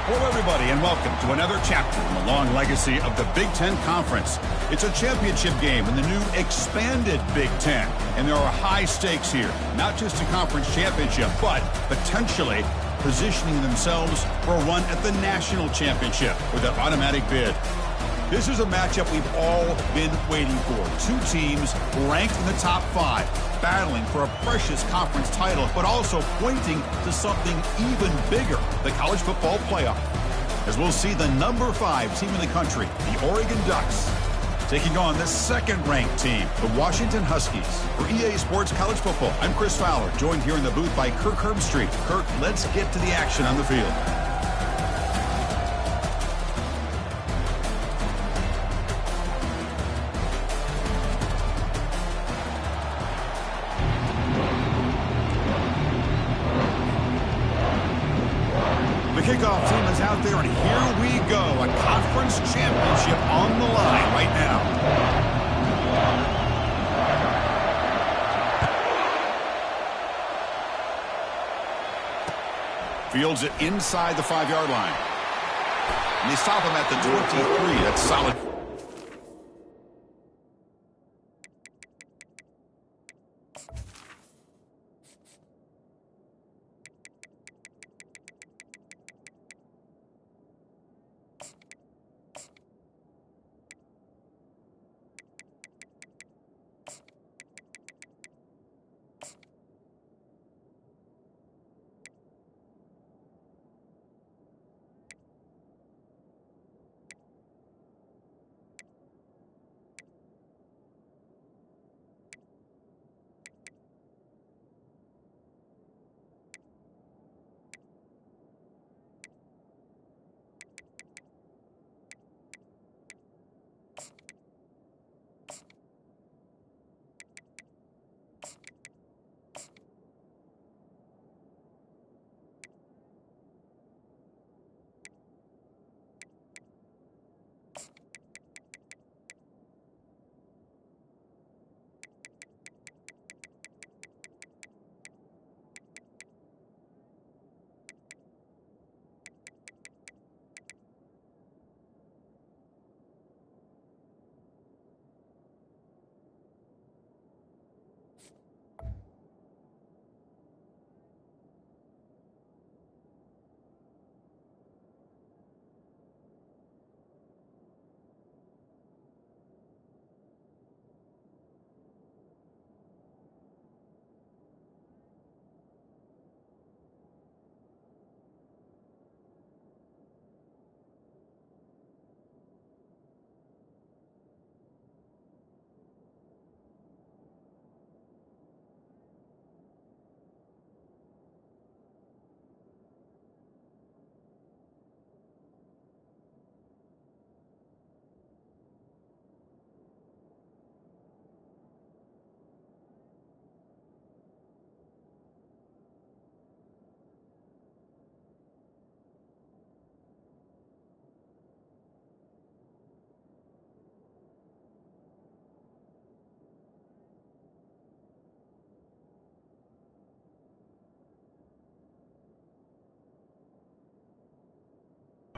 Hello, everybody, and welcome to another chapter in the long legacy of the Big Ten Conference. It's a championship game in the new expanded Big Ten, and there are high stakes here, not just a conference championship, but potentially positioning themselves for a run at the national championship with an automatic bid. This is a matchup we've all been waiting for. Two teams ranked in the top 5, battling for a precious conference title, but also pointing to something even bigger, the college football playoff. As we'll see the number 5 team in the country, the Oregon Ducks, taking on the second-ranked team, the Washington Huskies. For EA Sports College Football, I'm Chris Fowler, joined here in the booth by Kirk Herbstreit. Kirk, let's get to the action on the field. Kickoff team is out there, and here we go. A conference championship on the line right now. Fields it inside the 5-yard line. And they stop him at the 23. That's solid.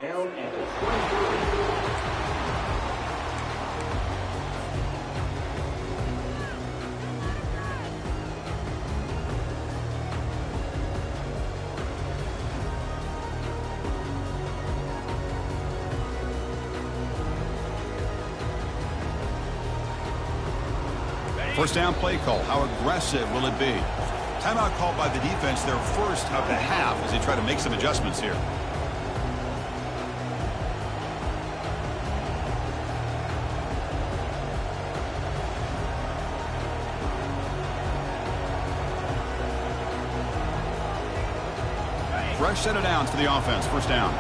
Down at the 23. First down play call. How aggressive will it be? Timeout called by the defense, their first of the half, as they try to make some adjustments here. Fresh set of downs for the offense. First down.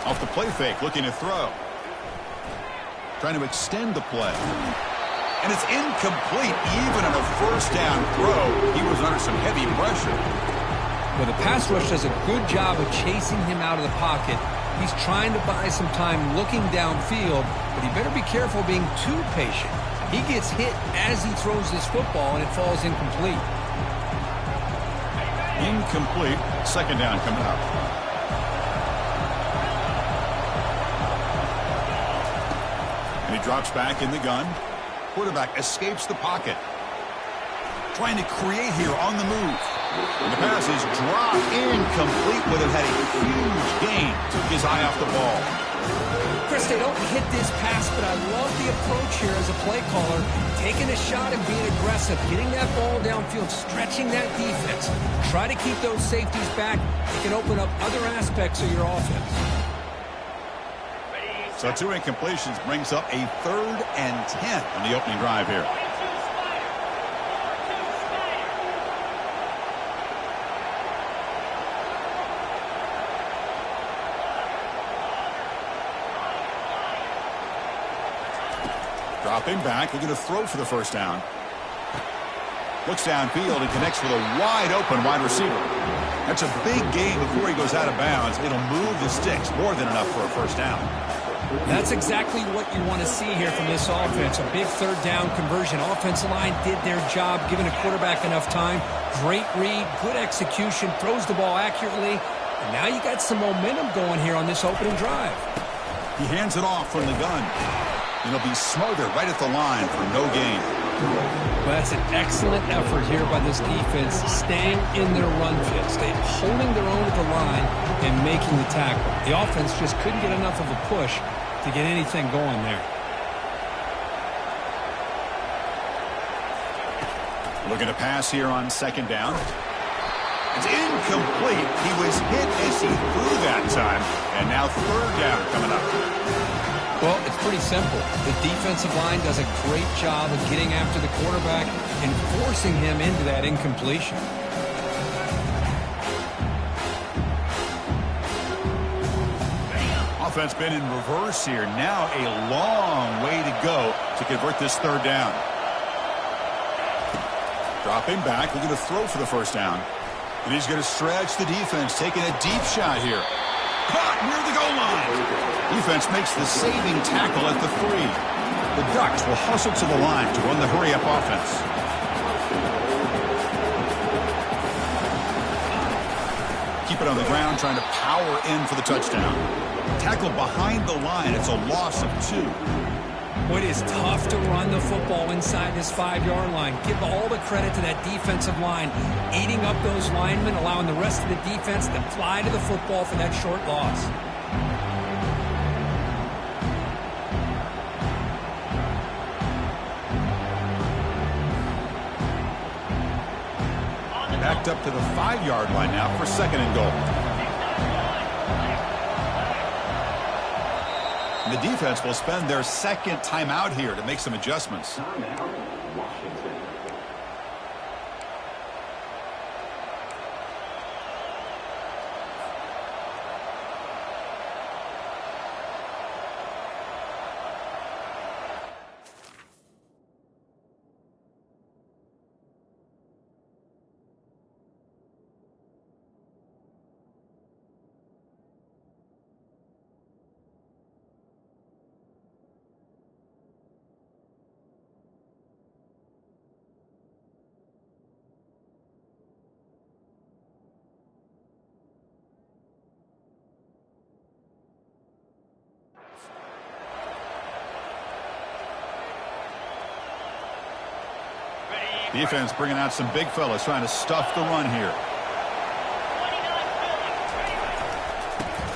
Off the play fake, looking to throw. Trying to extend the play. And it's incomplete. Even on a first down throw, he was under some heavy pressure. Well, the pass rush does a good job of chasing him out of the pocket. He's trying to buy some time looking downfield, but he better be careful being too patient. He gets hit as he throws this football, and it falls incomplete. Incomplete. Second down coming up. And he drops back in the gun. Quarterback escapes the pocket. Trying to create here on the move. And the pass is dropped incomplete. Would have had a huge gain. Took his eye off the ball. Chris, they don't hit this pass, but I love the approach here as a play caller. Taking a shot and being aggressive. Getting that ball downfield. Stretching that defense. Try to keep those safeties back. It can open up other aspects of your offense. So 2 incompletions brings up a 3rd and 10 on the opening drive here. Dropping back, looking to throw for the first down. Looks downfield and connects with a wide-open wide receiver. That's a big gain before he goes out of bounds. It'll move the sticks, more than enough for a first down. That's exactly what you want to see here from this offense. A big 3rd down conversion. Offensive line did their job, giving a quarterback enough time. Great read, good execution, throws the ball accurately. And now you got some momentum going here on this opening drive. He hands it off from the gun. And he'll be smothered right at the line for no gain. Well, that's an excellent effort here by this defense, staying in their run fit, holding their own at the line and making the tackle. The offense just couldn't get enough of a push to get anything going there. Looking to pass here on second down. It's incomplete. He was hit as he threw that time. And now 3rd down coming up. Well, it's pretty simple. The defensive line does a great job of getting after the quarterback and forcing him into that incompletion. Offense been in reverse here. Now a long way to go to convert this 3rd down. Dropping back, looking to throw for the first down. And he's going to stretch the defense, taking a deep shot here. Caught near the goal line. Defense makes the saving tackle at the 3. The Ducks will hustle to the line to run the hurry-up offense. Keep it on the ground, trying to power in for the touchdown. Tackle behind the line. It's a loss of 2. Well, it is tough to run the football inside this 5-yard line. Give all the credit to that defensive line, eating up those linemen, allowing the rest of the defense to fly to the football for that short loss. Backed up to the 5-yard line now for 2nd and goal. And the defense will spend their 2nd timeout here to make some adjustments. Timeout, Washington. Defense bringing out some big fellas trying to stuff the run here.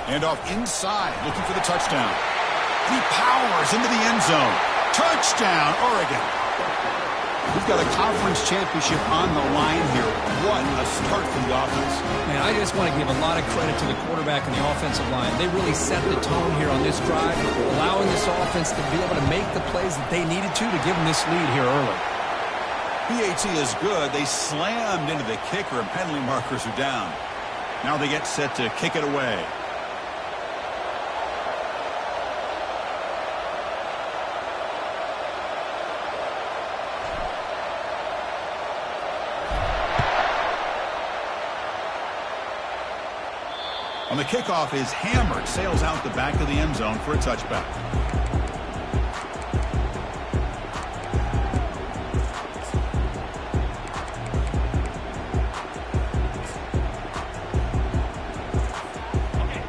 Handoff inside, looking for the touchdown. He powers into the end zone. Touchdown, Oregon. We've got a conference championship on the line here. What a start for the offense. Man, I just want to give a lot of credit to the quarterback and the offensive line. They really set the tone here on this drive, allowing this offense to be able to make the plays that they needed to give them this lead here early. PAT is good. They slammed into the kicker and penalty markers are down. Now they get set to kick it away. And the kickoff is hammered, sails out the back of the end zone for a touchback.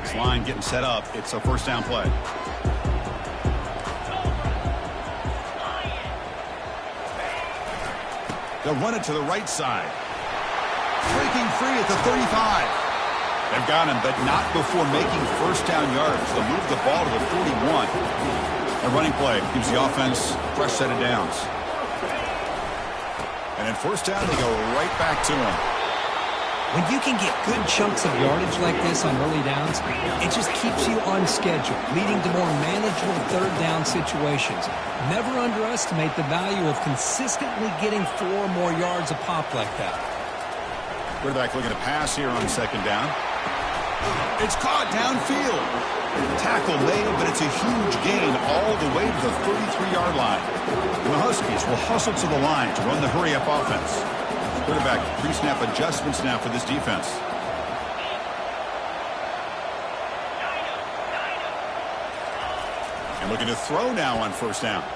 This line getting set up. It's a first down play. They'll run it to the right side. Breaking free at the 35. They've got him, but not before making first down yards. They'll move the ball to the 41. A running play gives the offense a fresh set of downs. And in first down, they go right back to him. When you can get good chunks of yardage like this on early downs, it just keeps you on schedule, leading to more manageable third down situations. Never underestimate the value of consistently getting 4 or more yards a pop like that. Quarterback looking to pass here on second down. It's caught downfield. Tackle made, but it's a huge gain all the way to the 33-yard line. And the Huskies will hustle to the line to run the hurry-up offense. Quarterback pre-snap adjustments now for this defense. And looking to throw now on first down.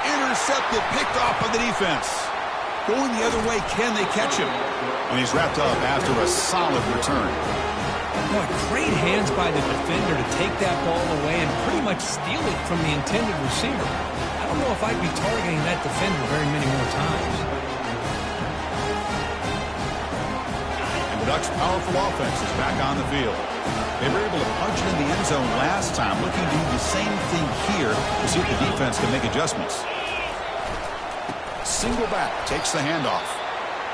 Intercepted, picked off by the defense. Going the other way, can they catch him? And he's wrapped up after a solid return. Boy, great hands by the defender to take that ball away and pretty much steal it from the intended receiver. I don't know if I'd be targeting that defender very many more times. And the Ducks' powerful offense is back on the field. They were able to punch it in the end zone last time, looking to do the same thing here to see if the defense can make adjustments. Single back, takes the handoff.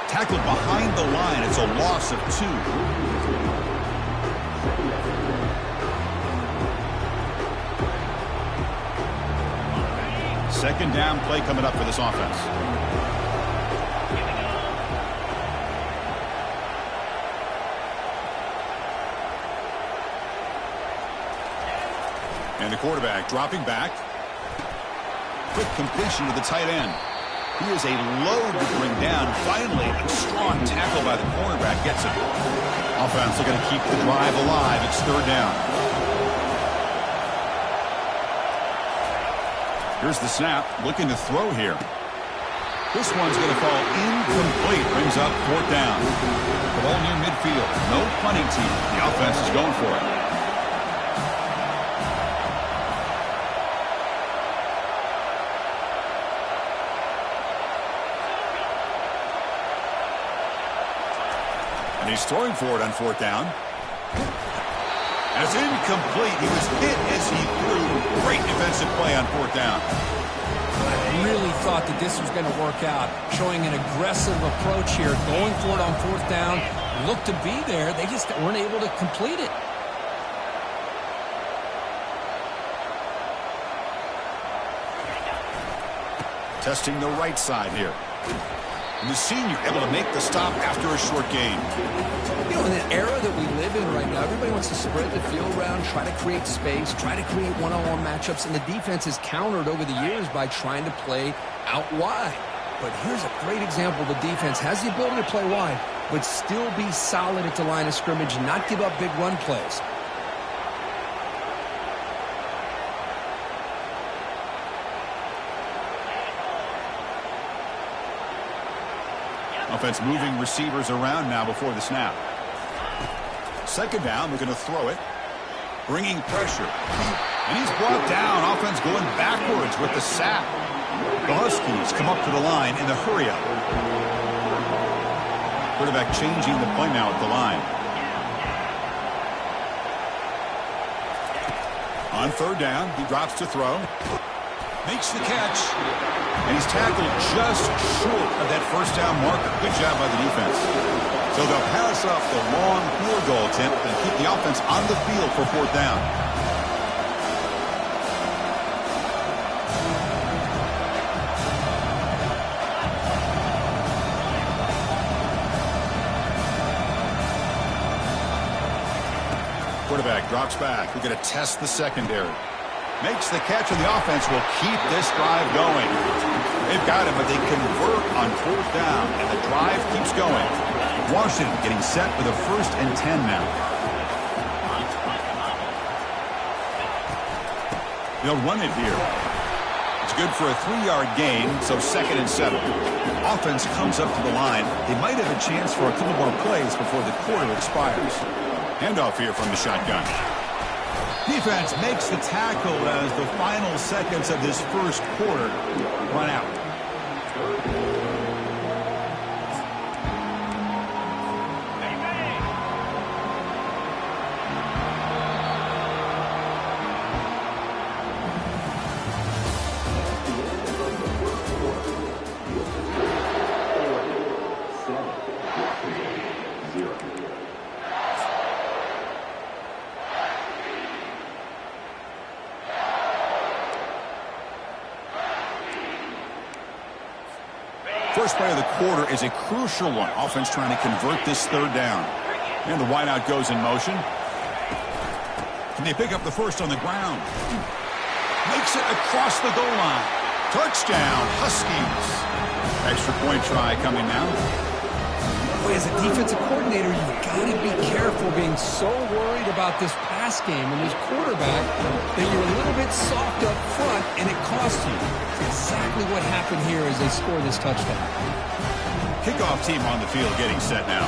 Tackled behind the line. It's a loss of 2. Second down play coming up for this offense. And the quarterback dropping back. Quick completion to the tight end. He is a load to bring down. Finally, a strong tackle by the cornerback gets him. Offense looking to keep the drive alive. It's third down. Here's the snap. Looking to throw here. This one's going to fall incomplete. Brings up fourth down. The ball near midfield. No punting team. The offense is going for it. He's throwing for it on fourth down. And it's incomplete. He was hit as he threw. Great defensive play on fourth down. I really thought that this was going to work out. Showing an aggressive approach here. Going for it on fourth down. Looked to be there. They just weren't able to complete it. Testing the right side here. And the senior able to make the stop after a short gain. You know, in the era that we live in right now, everybody wants to spread the field around, try to create space, try to create one-on-one matchups, and the defense is countered over the years by trying to play out wide. But here's a great example. The defense has the ability to play wide, but still be solid at the line of scrimmage and not give up big run plays. Offense moving receivers around now before the snap. Second down, looking to throw it. Bringing pressure. And he's brought down. Offense going backwards with the sack. The Huskies come up to the line in the hurry-up. Quarterback changing the play now at the line. On third down, he drops to throw. Makes the catch. And he's tackled just short of that first down marker. Good job by the defense. So they'll pass off the long field goal attempt and keep the offense on the field for fourth down. Quarterback drops back. We're going to test the secondary. Makes the catch, and the offense will keep this drive going. They've got him, but they convert on fourth down, and the drive keeps going. Washington getting set with a 1st and 10 now. They'll run it here. It's good for a 3-yard gain, so 2nd and 7. Offense comes up to the line. They might have a chance for a couple more plays before the quarter expires. Handoff here from the shotgun. Defense makes the tackle as the final seconds of this first quarter run out. First play of the quarter is a crucial one. Offense trying to convert this 3rd down. And the wideout goes in motion. Can they pick up the first on the ground? Makes it across the goal line. Touchdown, Huskies. Extra point try coming now. Boy, as a defensive coordinator, you've got to be careful being so worried about this pass game and this quarterback that you're a little bit soft up front and it costs you. It's exactly what happened here as they score this touchdown. Kickoff team on the field getting set now.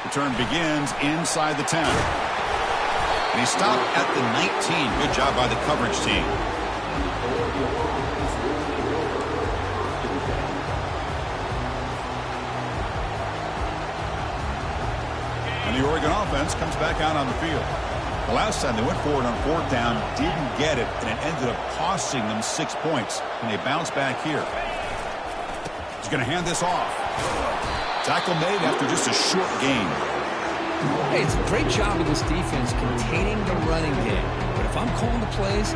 Return begins inside the 10. And he stopped at the 19. Good job by the coverage team. And the Oregon offense comes back out on the field. The last time they went forward on 4th down, didn't get it, and it ended up costing them 6 points. And they bounce back here. He's going to hand this off. Tackle made after just a short gain. Hey, it's a great job of this defense containing the running game. But if I'm calling the plays,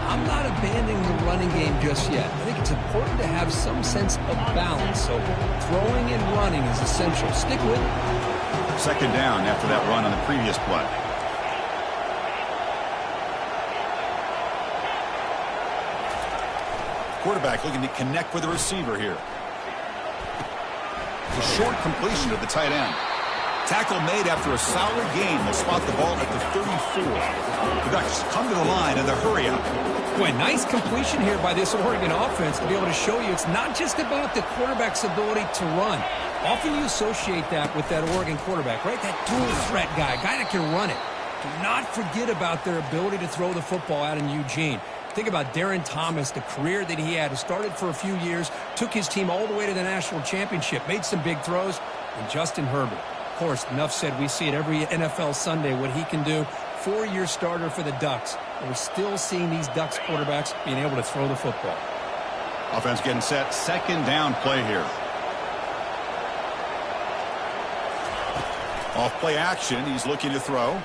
I'm not abandoning the running game just yet. I think it's important to have some sense of balance. So throwing and running is essential. Stick with it. 2nd down after that run on the previous play. Quarterback looking to connect with the receiver here. A short completion of the tight end. Tackle made after a solid gain. They'll spot the ball at the 34. The Ducks come to the line in the hurry up. Boy, nice completion here by this Oregon offense to be able to show you it's not just about the quarterback's ability to run. Often you associate that with that Oregon quarterback, right? That dual threat guy that can run it. Do not forget about their ability to throw the football out in Eugene. Think about Darren Thomas, the career that he had. Started for a few years, took his team all the way to the national championship, made some big throws, and Justin Herbert. Of course, enough said, we see it every NFL Sunday what he can do. 4-year starter for the Ducks. And we're still seeing these Ducks quarterbacks being able to throw the football. Offense getting set. 2nd down play here. Off play action. He's looking to throw.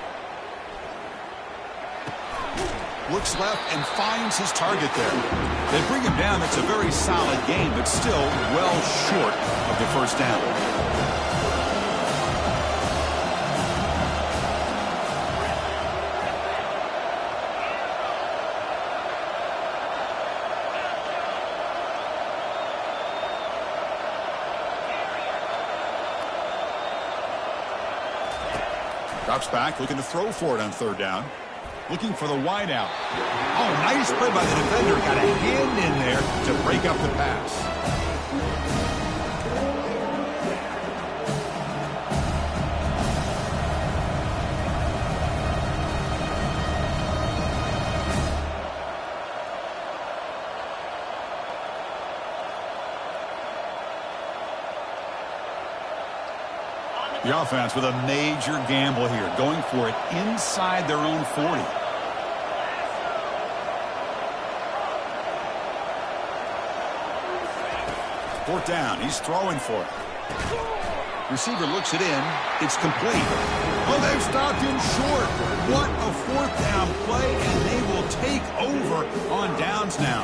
Looks left and finds his target there. They bring him down. It's a very solid game, but still well short of the 1st down. Drops back, looking to throw for it on 3rd down. Looking for the wideout. Oh, nice play by the defender. Got a hand in there to break up the pass. The offense with a major gamble here, going for it inside their own 40. Fourth down, he's throwing for it. Receiver looks it in, it's complete. Oh, they've stopped him short. What a 4th down play, and they will take over on downs now.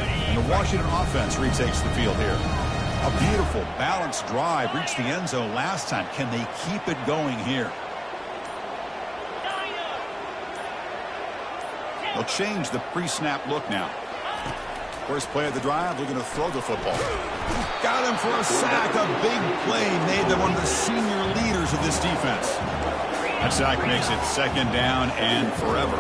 And the Washington offense retakes the field here. A beautiful, balanced drive reached the end zone last time. Can they keep it going here? They'll change the pre-snap look now. First play of the drive, looking to throw the football. Got him for a sack. A big play made them one of the senior leaders of this defense. That sack makes it second down and forever.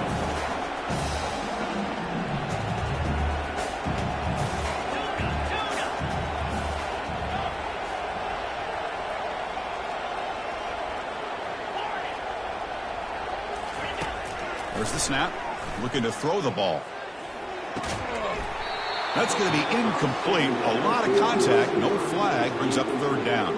There's the snap. Looking to throw the ball. That's going to be incomplete. A lot of contact. No flag. Brings up third down.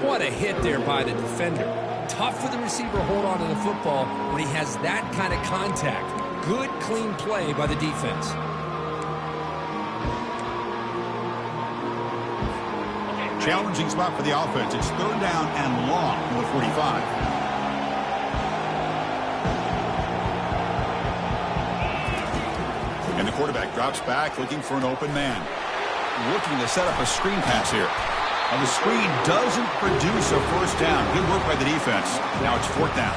What a hit there by the defender. Tough for the receiver to hold on to the football when he has that kind of contact. Good, clean play by the defense. Challenging spot for the offense. It's third down and long from the 45. And the quarterback drops back, looking for an open man. Looking to set up a screen pass here. And the screen doesn't produce a first down. Good work by the defense. Now it's fourth down.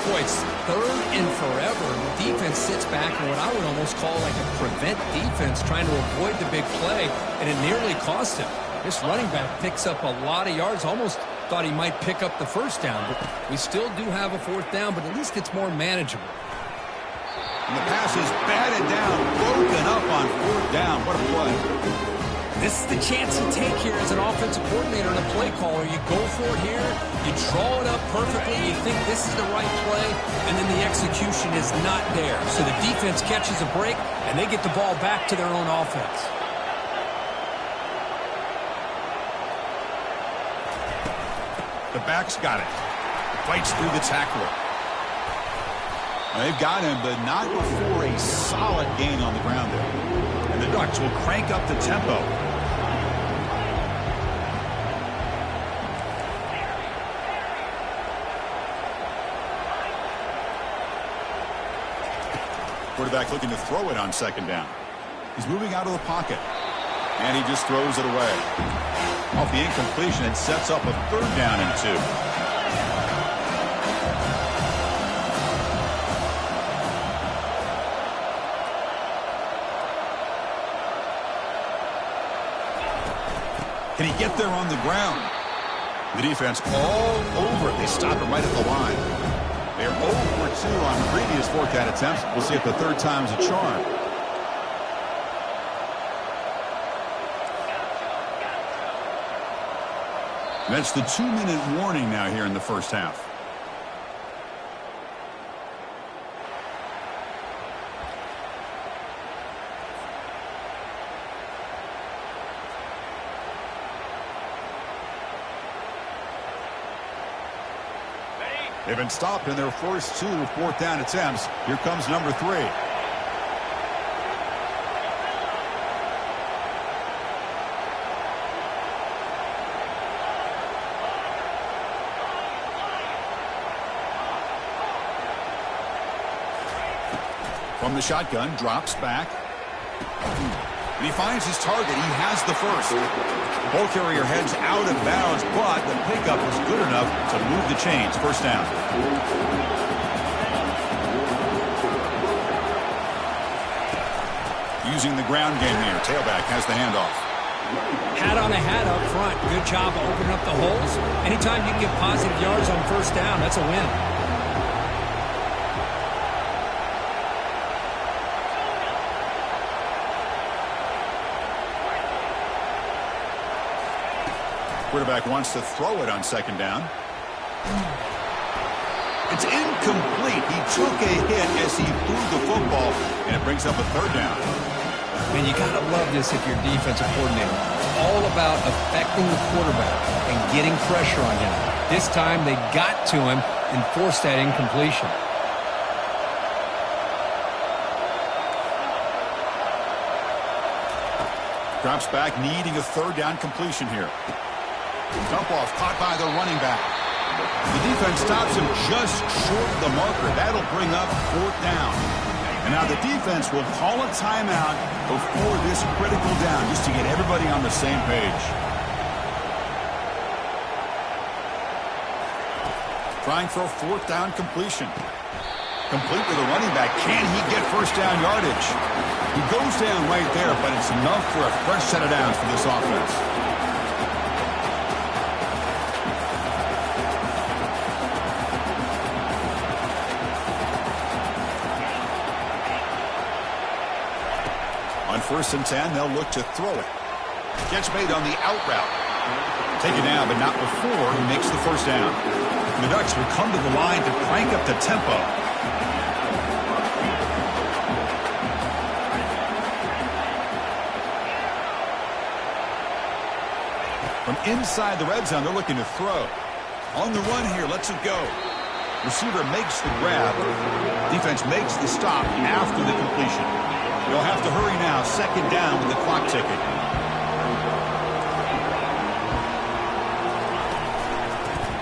Boy, it's third and forever. The defense sits back in what I would almost call like a prevent defense, trying to avoid the big play, and it nearly cost him. This running back picks up a lot of yards. Almost thought he might pick up the first down, but we still do have a fourth down, but at least it's more manageable. And the pass is batted down, broken up on fourth down. What a play. This is the chance you take here as an offensive coordinator and a play caller. You go for it here, you draw it up perfectly, you think this is the right play, and then the execution is not there. So the defense catches a break, and they get the ball back to their own offense. The back's got it. Fights through the tackler. They've got him, but not before a solid gain on the ground there. And the Ducks will crank up the tempo. Quarterback looking to throw it on second down. He's moving out of the pocket. And he just throws it away. Off the incompletion, it sets up a third down and 2. Can he get there on the ground? The defense all over it. They stop him right at the line. They're 0 for 2 on previous fourth down attempts. We'll see if the third time's a charm. That's the 2-minute warning now here in the first half. They've been stopped in their first 2 fourth down attempts. Here comes number 3. From the shotgun, drops back. And he finds his target. He has the first. Ball carrier heads out of bounds, but the pickup was good enough to move the chains. First down. Using the ground game here. Tailback has the handoff. Hat on a hat up front. Good job of opening up the holes. Anytime you can get positive yards on first down, that's a win. Quarterback wants to throw it on second down. It's incomplete. He took a hit as he threw the football, and it brings up a third down. Man, you got to love this if you're a defensive coordinator. It's all about affecting the quarterback and getting pressure on him. This time they got to him and forced that incompletion. Drops back, needing a third down completion here. Dump off, caught by the running back. The defense stops him just short of the marker. That'll bring up fourth down. And now the defense will call a timeout before this critical down, just to get everybody on the same page. Trying for a fourth down completion. Complete with a running back. Can he get first down yardage? He goes down right there, but it's enough for a fresh set of downs for this offense. On 1st and 10, they'll look to throw it. Catch made on the out route. Taken down, but not before he makes the first down. The Ducks will come to the line to crank up the tempo. From inside the red zone, they're looking to throw. On the run here, lets it go. Receiver makes the grab. Defense makes the stop after the completion. You'll have to hurry now. 2nd down with the clock ticking.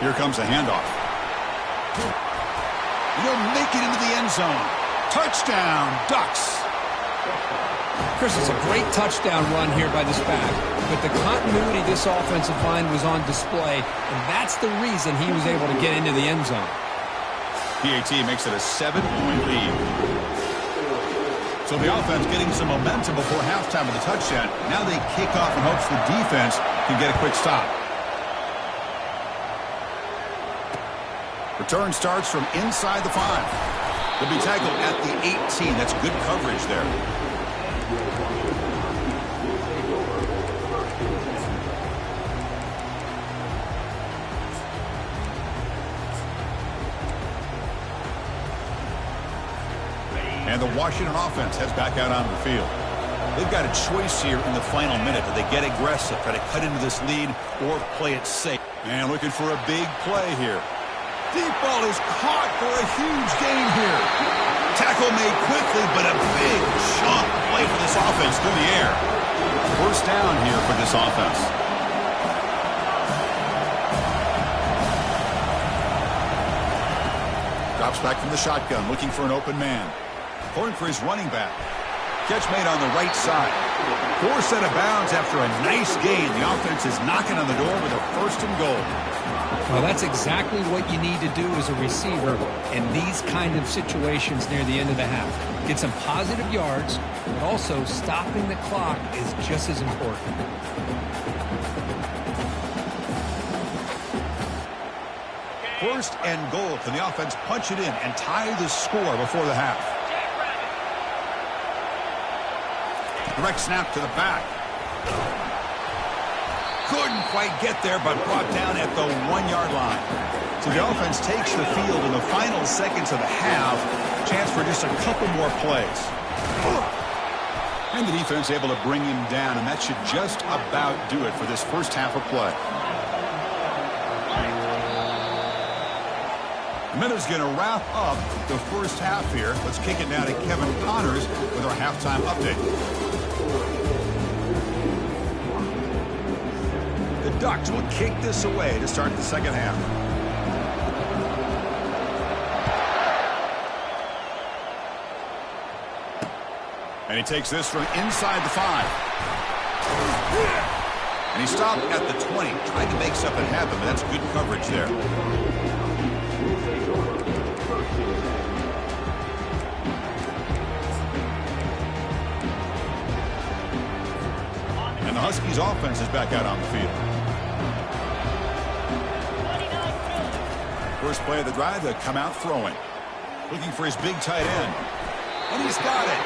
Here comes a handoff. He'll make it into the end zone. Touchdown, Ducks. Chris, it's a great touchdown run here by this back. But the continuity of this offensive line was on display, and that's the reason he was able to get into the end zone. PAT makes it a 7-point lead. So the offense getting some momentum before halftime with a touchdown. Now they kick off in hopes the defense can get a quick stop. Return starts from inside the 5. They'll be tackled at the 18. That's good coverage there. And the Washington offense heads back out onto the field. They've got a choice here in the final minute. Do they get aggressive, try to cut into this lead, or play it safe? And looking for a big play here. Deep ball is caught for a huge gain here. Tackle made quickly, but a big chunk play for this offense through the air. First down here for this offense. Drops back from the shotgun, looking for an open man. Going for his running back. Catch made on the right side. Forced out of bounds after a nice gain. The offense is knocking on the door with a 1st and goal. Well, that's exactly what you need to do as a receiver in these kind of situations near the end of the half. Get some positive yards, but also stopping the clock is just as important. First and goal. Can the offense punch it in and tie the score before the half? Direct snap to the back. Couldn't quite get there, but brought down at the 1-yard line. So the offense takes the field in the final seconds of the half. Chance for just a couple more plays. And the defense able to bring him down, and that should just about do it for this first half of play. The minute's going to wrap up the first half here. Let's kick it now to Kevin Connors with our halftime update. The Ducks will kick this away to start the second half. And he takes this from inside the 5. And he stopped at the 20. Tried to make something happen, but that's good coverage there. And the Huskies offense is back out on the field. First play of the drive, they come out throwing. Looking for his big tight end. And he's got it.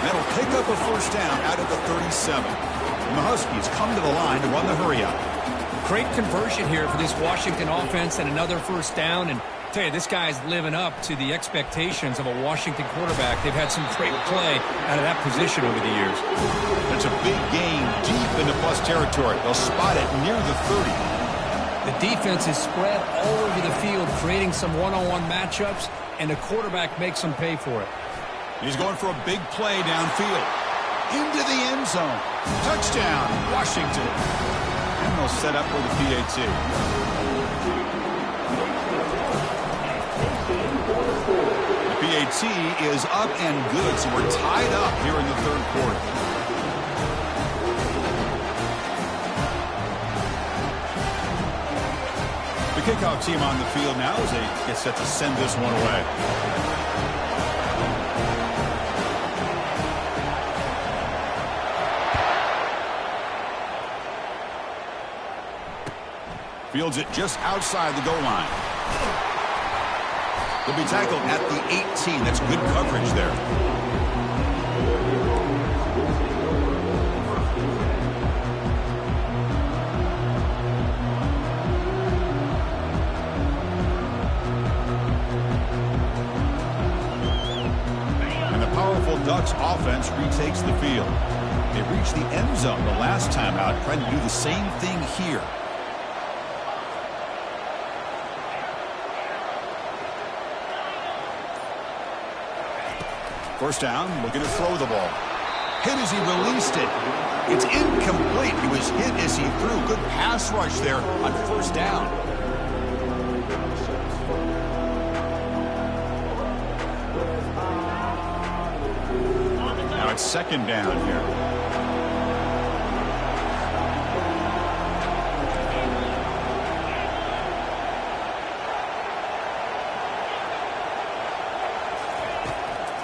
That'll pick up a first down out of the 37. And the Huskies come to the line to run the hurry-up. Great conversion here for this Washington offense and another first down. And I tell you, this guy's living up to the expectations of a Washington quarterback. They've had some great play out of that position over the years. It's a big gain deep into plus territory. They'll spot it near the 30. The defense is spread all over the field, creating some one-on-one matchups, and the quarterback makes them pay for it. He's going for a big play downfield. Into the end zone. Touchdown, Washington. And they'll set up with the PAT. The PAT is up and good, so we're tied up here in the third quarter. The kickoff team on the field now as they get set to send this one away. Fields it just outside the goal line. They'll be tackled at the 18. That's good coverage there. And the powerful Ducks offense retakes the field. They reached the end zone the last time out, trying to do the same thing here. First down, looking to throw the ball. Hit as he released it. It's incomplete. He was hit as he threw. Good pass rush there on first down. Now it's second down here.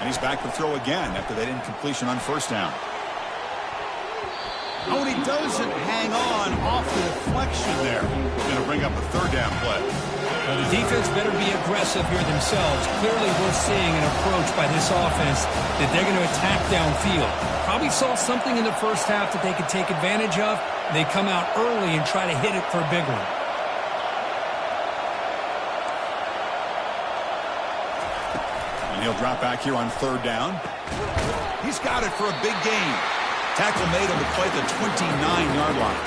He's back to throw again after that incompletion on first down. Oh, and he doesn't hang on off the deflection there. Going to bring up a third down play. Well, the defense better be aggressive here themselves. Clearly, we're seeing an approach by this offense that they're going to attack downfield. Probably saw something in the first half that they could take advantage of. They come out early and try to hit it for a big one. He'll drop back here on third down. He's got it for a big gain. Tackle made on the play at the 29-yard line.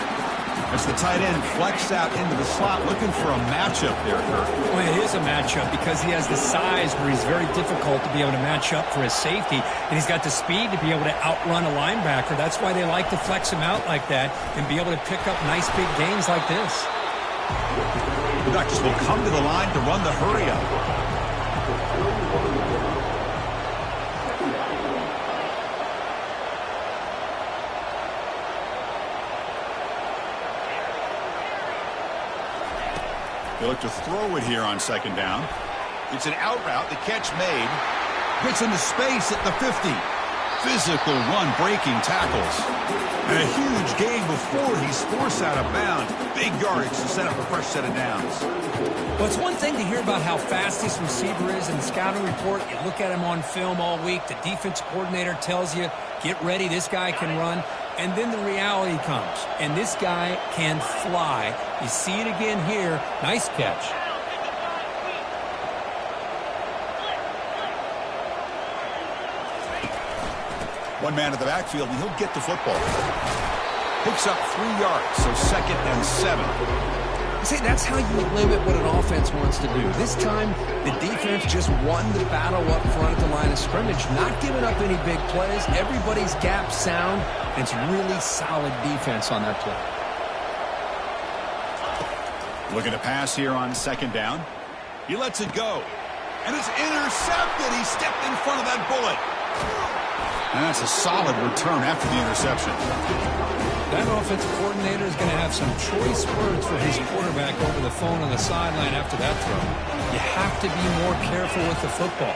As the tight end flexed out into the slot, looking for a matchup there, Kurt. Well, it is a matchup because he has the size where he's very difficult to be able to match up for his safety, and he's got the speed to be able to outrun a linebacker. That's why they like to flex him out like that and be able to pick up nice big gains like this. The Ducks will come to the line to run the hurry-up. They look to throw it here on second down. It's an out route. The catch made. Gets into space at the 50. Physical run, breaking tackles. And a huge gain before he's forced out of bounds. Big yardage to set up a fresh set of downs. Well, it's one thing to hear about how fast this receiver is in the scouting report. You look at him on film all week. The defense coordinator tells you, get ready, this guy can run. And then the reality comes, and this guy can fly. You see it again here. Nice catch. One man at the backfield, and he'll get the football. Picks up 3 yards, so second and 7. See, that's how you limit what an offense wants to do. This time, the defense just won the battle up front at the line of scrimmage, not giving up any big plays. Everybody's gap sound. It's really solid defense on that play. Looking to pass here on second down. He lets it go. And it's intercepted. He stepped in front of that bullet. And that's a solid return after the interception. That offensive coordinator is going to have some choice words for his quarterback over the phone on the sideline after that throw. You have to be more careful with the football.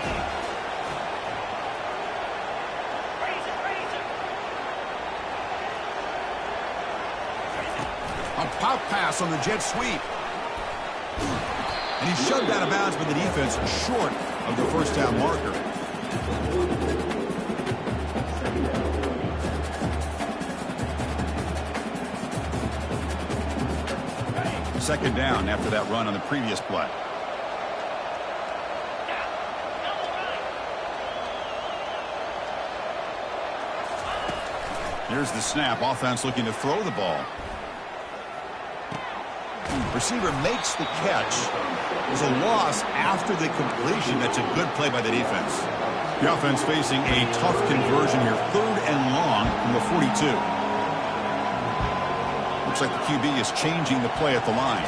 A pop pass on the jet sweep. And he's shoved out of bounds by the defense short of the first down marker. Second down after that run on the previous play. Here's the snap. Offense looking to throw the ball. Receiver makes the catch. There's a loss after the completion. That's a good play by the defense. The offense facing a tough conversion here. 3rd and long from the 42. Looks like the QB is changing the play at the line.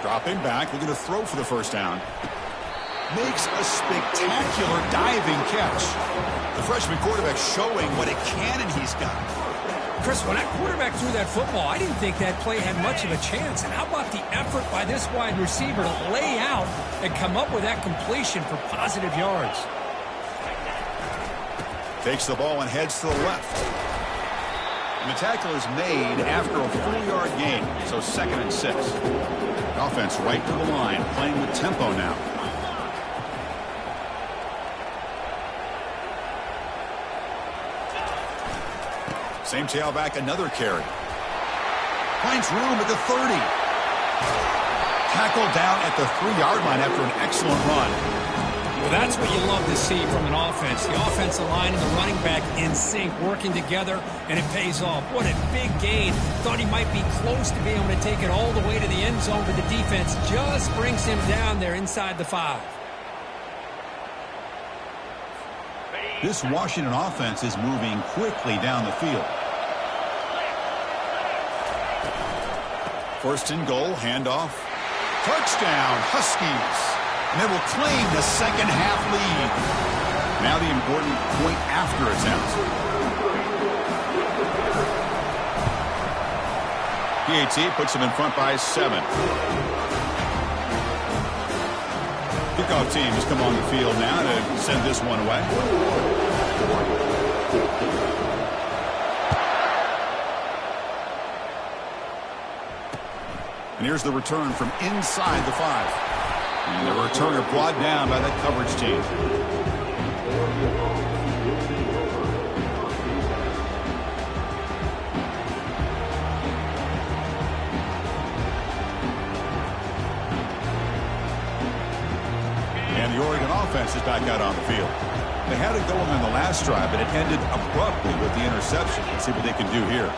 Dropping back, looking to throw for the first down. makes a spectacular diving catch. The freshman quarterback showing what a cannon he's got. Chris, when that quarterback threw that football, I didn't think that play had much of a chance. And how about the effort by this wide receiver to lay out and come up with that completion for positive yards? Takes the ball and heads to the left. And the tackle is made after a 4-yard gain, so 2nd and 6. Offense right to the line, playing with tempo now. Same tailback, another carry. Finds room at the 30. Tackled down at the 3-yard line after an excellent run. Well, that's what you love to see from an offense. The offensive line and the running back in sync, working together, and it pays off. What a big gain. Thought he might be close to being able to take it all the way to the end zone, but the defense just brings him down there inside the 5. This Washington offense is moving quickly down the field. 1st and goal, handoff. Touchdown, Huskies. And they will claim the second half lead. Now the important point after attempt. PAT puts them in front by 7. Kickoff team has come on the field now to send this one away. And here's the return from inside the 5. And the returner brought down by that coverage team. And the Oregon offense is back out on the field. They had it going in the last drive, but it ended abruptly with the interception. Let's see what they can do here.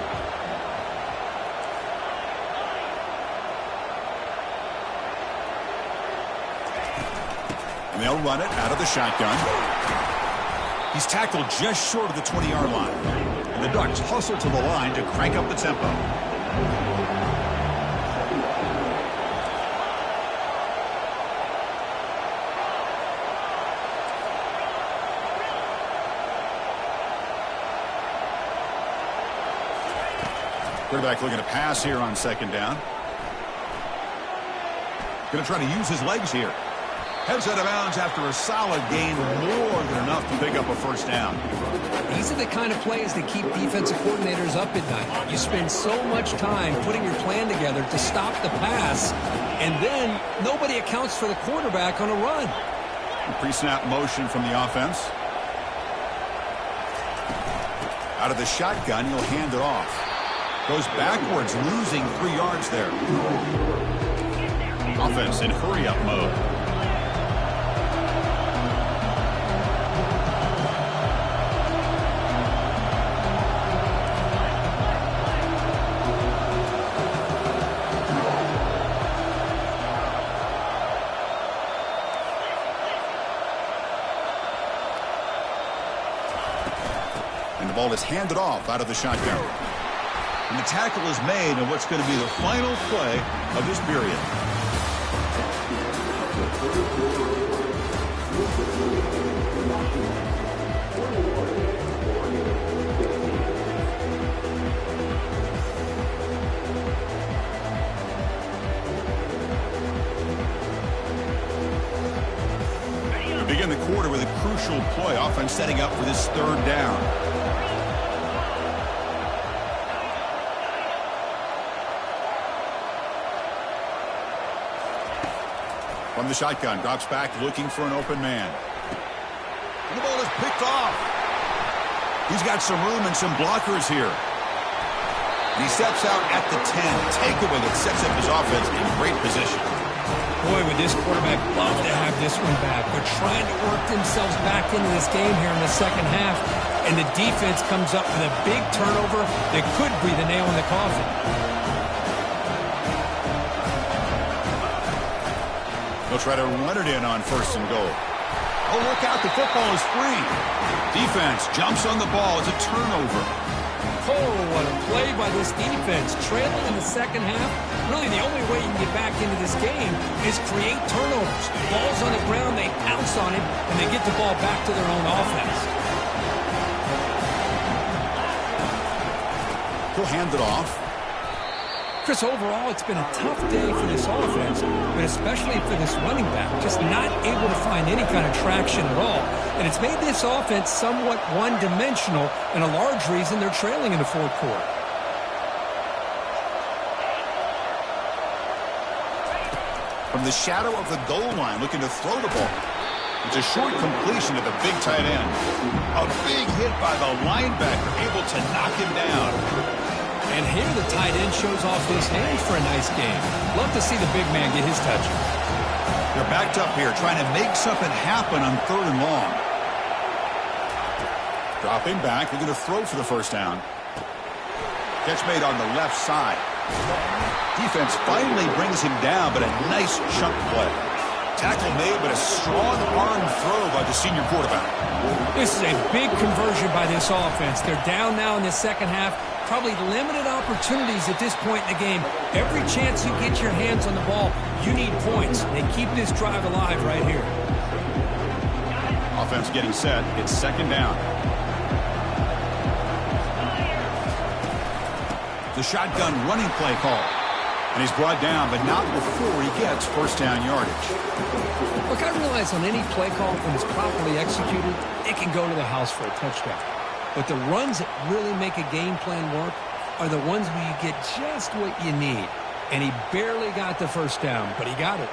And they'll run it out of the shotgun. He's tackled just short of the 20-yard line. And the Ducks hustle to the line to crank up the tempo. Quarterback looking to pass here on 2nd down. Going to try to use his legs here. Heads out of bounds after a solid gain, more than enough to pick up a 1st down. These are the kind of plays that keep defensive coordinators up at night. You spend so much time putting your plan together to stop the pass, and then nobody accounts for the quarterback on a run. Pre-snap motion from the offense. Out of the shotgun, he'll hand it off. Goes backwards, losing 3 yards there. Offense in hurry-up mode. And the ball is handed off out of the shotgun. And the tackle is made in what's going to be the final play of this period. We begin the quarter with a crucial play. Offense setting up for this 3rd down. From the shotgun, drops back looking for an open man. And the ball is picked off. He's got some room and some blockers here. And he steps out at the 10. Takeaway that sets up his offense in great position. Boy, would this quarterback love to have this one back. They're trying to work themselves back into this game here in the 2nd half. And the defense comes up with a big turnover that could be the nail in the coffin. They'll try to run it in on 1st and goal. Oh, look out. The football is free. Defense jumps on the ball. It's a turnover. Oh, what a play by this defense. Trailing in the second half, really the only way you can get back into this game is create turnovers. Ball's on the ground, they pounce on it, and they get the ball back to their own offense. He'll hand it off. Chris, overall, it's been a tough day for this offense, but especially for this running back, just not able to find any kind of traction at all. And it's made this offense somewhat one-dimensional, and a large reason they're trailing in the fourth quarter. From the shadow of the goal line, looking to throw the ball. It's a short completion to the big tight end. A big hit by the linebacker, able to knock him down. And here the tight end shows off his hands for a nice game. Love to see the big man get his touch. They're backed up here, trying to make something happen on 3rd and long. Dropping back, they're going to throw for the first down. Catch made on the left side. Defense finally brings him down, but a nice chunk play. Tackle made, but a strong arm throw by the senior quarterback. This is a big conversion by this offense. They're down now in the second half. Probably limited opportunities at this point in the game. Every chance you get your hands on the ball, you need points. They keep this drive alive right here. Offense getting set. It's 2nd down. The shotgun running play call. And he's brought down, but not before he gets first down yardage. Look, I realize on any play call, when it's properly executed, it can go to the house for a touchdown. But the runs that really make a game plan work are the ones where you get just what you need. And he barely got the first down, but he got it.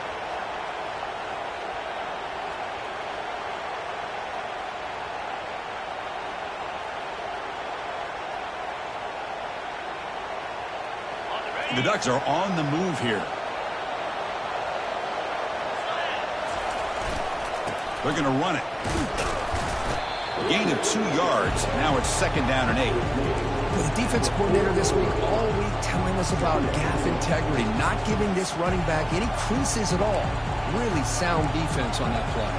The Ducks are on the move here. They're going to run it. A gain of 2 yards. Now it's 2nd down and 8. Well, the defense coordinator this week all week telling us about gap integrity, not giving this running back any creases at all. Really sound defense on that play.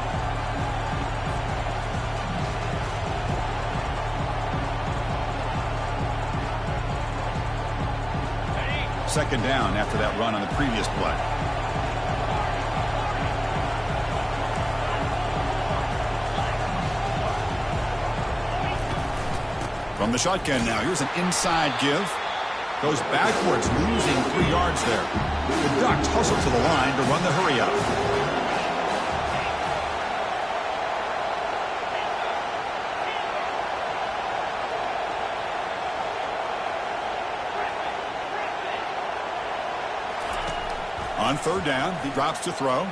Second down after that run on the previous play. From the shotgun now, here's an inside give. Goes backwards, losing 3 yards there. The Ducks hustle to the line to run the hurry up. On 3rd down, he drops to throw.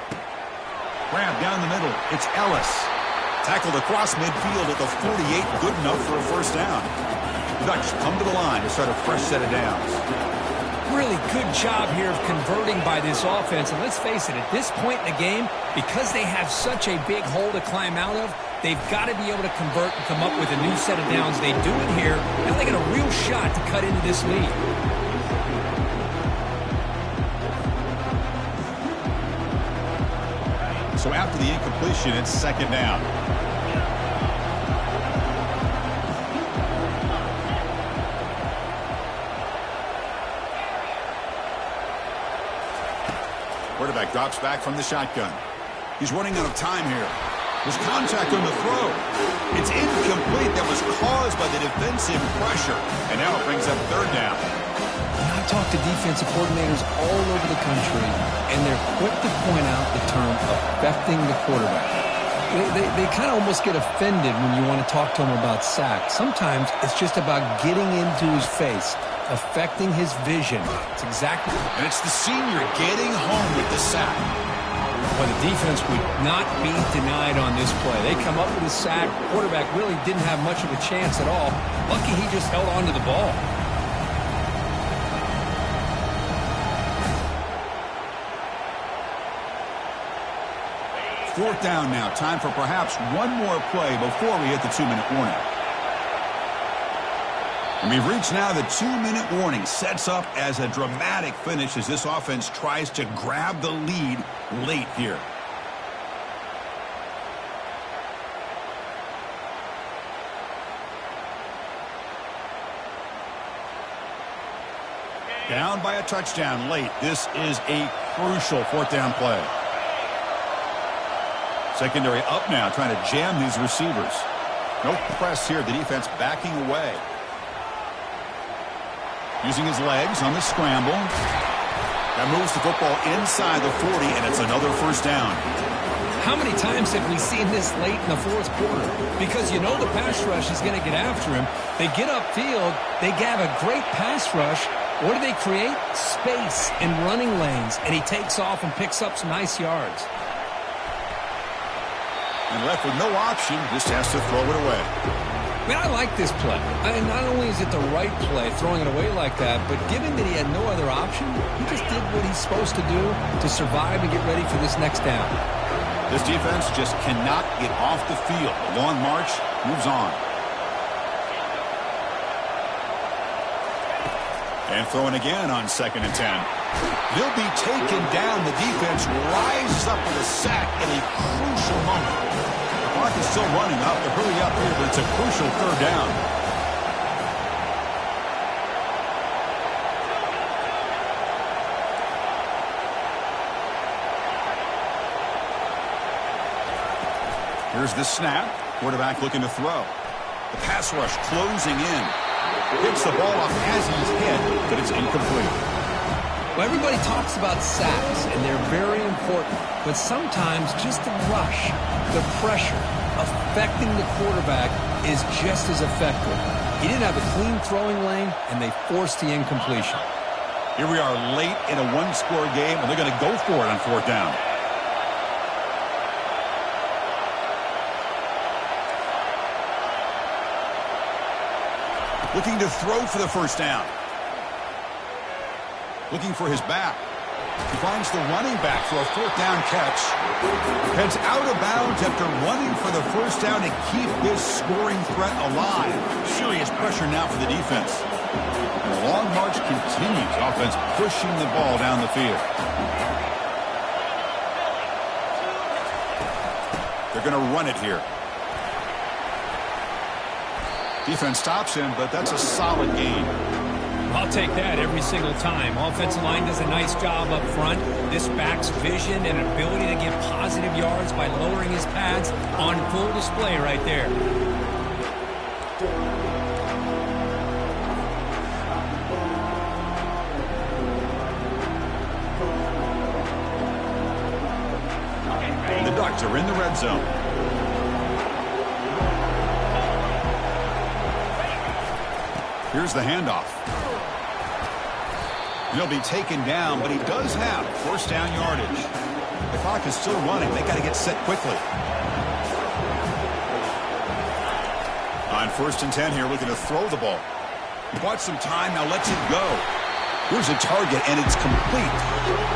Grab down the middle. It's Ellis. Tackled across midfield at the 48. Good enough for a first down. The Ducks come to the line to start a fresh set of downs. Really good job here of converting by this offense. And let's face it, at this point in the game, because they have such a big hole to climb out of, they've got to be able to convert and come up with a new set of downs. They do it here. Now they got a real shot to cut into this lead. So after the incompletion, it's 2nd down. Quarterback drops back from the shotgun. He's running out of time here. There's contact on the throw. It's incomplete. That was caused by the defensive pressure. And now it brings up 3rd down. I talk to defensive coordinators all over the country, and they're quick to point out the term affecting the quarterback. They kind of almost get offended when you want to talk to them about sacks. Sometimes it's just about getting into his face, affecting his vision. It's exactly. And it's the senior getting home with the sack. Well, the defense would not be denied on this play. They come up with a sack. Quarterback really didn't have much of a chance at all. Lucky he just held on to the ball. Fourth down now. Time for perhaps one more play before we hit the 2-minute warning. And we've reached now the 2-minute warning. Sets up as a dramatic finish as this offense tries to grab the lead late here. Down by a touchdown late. This is a crucial fourth down play. Secondary up now, trying to jam these receivers. No press here. The defense backing away. Using his legs on the scramble. That moves the football inside the 40, and it's another first down. How many times have we seen this late in the fourth quarter? Because you know the pass rush is going to get after him. They get upfield. They have a great pass rush. What do they create? Space and running lanes. And he takes off and picks up some nice yards. And left with no option, just has to throw it away. I mean, I like this play. Not only is it the right play, throwing it away like that, but given that he had no other option, he just did what he's supposed to do to survive and get ready for this next down. This defense just cannot get off the field. The long march moves on. And throwing again on 2nd and 10. He'll be taken down. The defense rises up with a sack in a crucial moment. The clock is still running. Up to hurry up here, but it's a crucial third down. Here's the snap. Quarterback looking to throw. The pass rush closing in. Picks the ball up as he's hit, but it's incomplete. Well, everybody talks about sacks, and they're very important. But sometimes just the rush, the pressure, affecting the quarterback is just as effective. He didn't have a clean throwing lane, and they forced the incompletion. Here we are late in a one-score game, and they're going to go for it on fourth down. Looking to throw for the first down. Looking for his back. He finds the running back for a fourth down catch. Heads out of bounds after running for the first down to keep this scoring threat alive. Serious pressure now for the defense. And the long march continues. Offense pushing the ball down the field. They're going to run it here. Defense stops him, but that's a solid gain. I'll take that every single time. Offensive line does a nice job up front. This back's vision and ability to get positive yards by lowering his pads on full display right there. The Ducks are in the red zone. Here's the handoff. He'll be taken down, but he does have first down yardage. The clock is still running. They got to get set quickly. On 1st and 10 here, looking to throw the ball. Bought some time, now lets it go. Here's a target, and it's complete.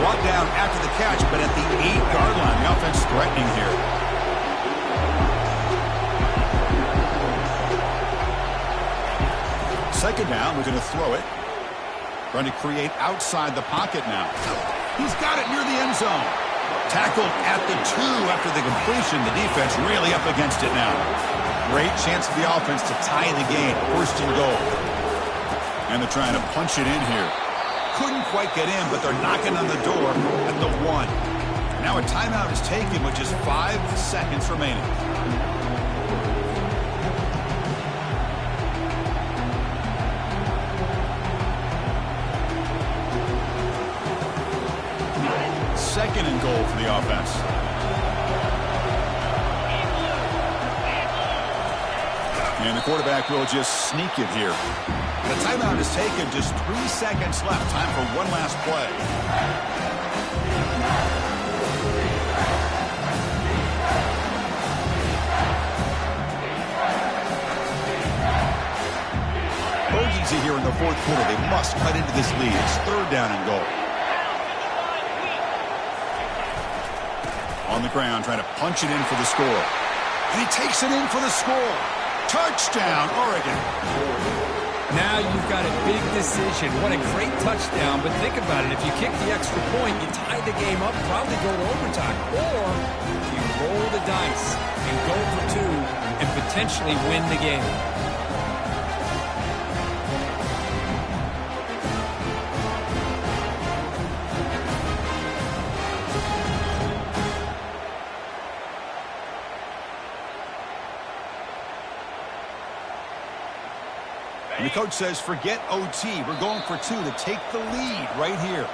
Brought down after the catch, but at the 8-yard line. The offense threatening here. Second down, we're going to throw it. Trying to create outside the pocket now. He's got it near the end zone. Tackled at the 2 after the completion. The defense really up against it now. Great chance for the offense to tie the game. 1st and goal. And they're trying to punch it in here. Couldn't quite get in, but they're knocking on the door at the 1. Now a timeout is taken with just 5 seconds remaining. Second and goal for the offense. And the quarterback will just sneak it here. The timeout is taken. Just 3 seconds left. Time for one last play. Urgency here in the fourth quarter. They must cut into this lead. It's 3rd down and goal. On the ground, trying to punch it in for the score. And he takes it in for the score. Touchdown, Oregon. Now you've got a big decision. What a great touchdown, but think about it. If you kick the extra point, you tie the game up, probably go to overtime. Or you roll the dice and go for 2 and potentially win the game. And the coach says, forget OT. We're going for 2 to take the lead right here.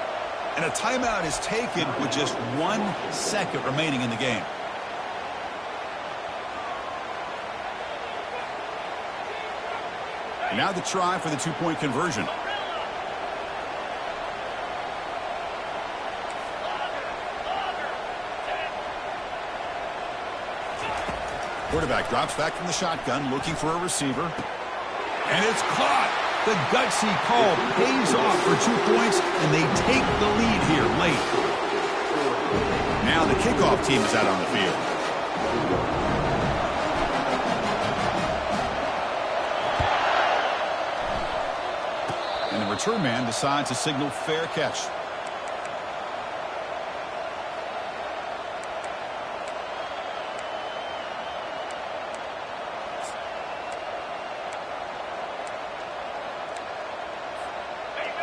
And a timeout is taken with just 1 second remaining in the game. Now the try for the 2-point conversion. Quarterback drops back from the shotgun, looking for a receiver. And it's caught. The gutsy call pays off for 2 points, and they take the lead here late. Now the kickoff team is out on the field. And the return man decides to signal fair catch.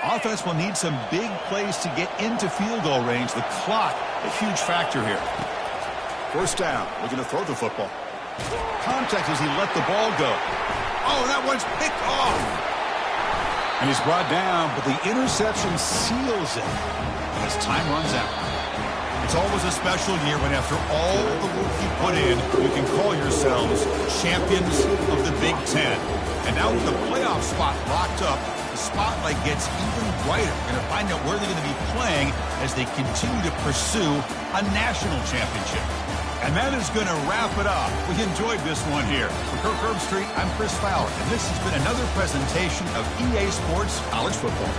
Offense will need some big plays to get into field goal range. The clock, a huge factor here. First down, looking to throw the football. Contact as he let the ball go. Oh, that one's picked off. And he's brought down, but the interception seals it as time runs out. It's always a special year when after all the work you put in, you can call yourselves champions of the Big Ten. And now with the playoff spot locked up, the spotlight gets even brighter. We're going to find out where they're going to be playing as they continue to pursue a national championship. And that is going to wrap it up. We enjoyed this one here. For Kirk Herbstreit, I'm Chris Fowler, and this has been another presentation of EA Sports College Football.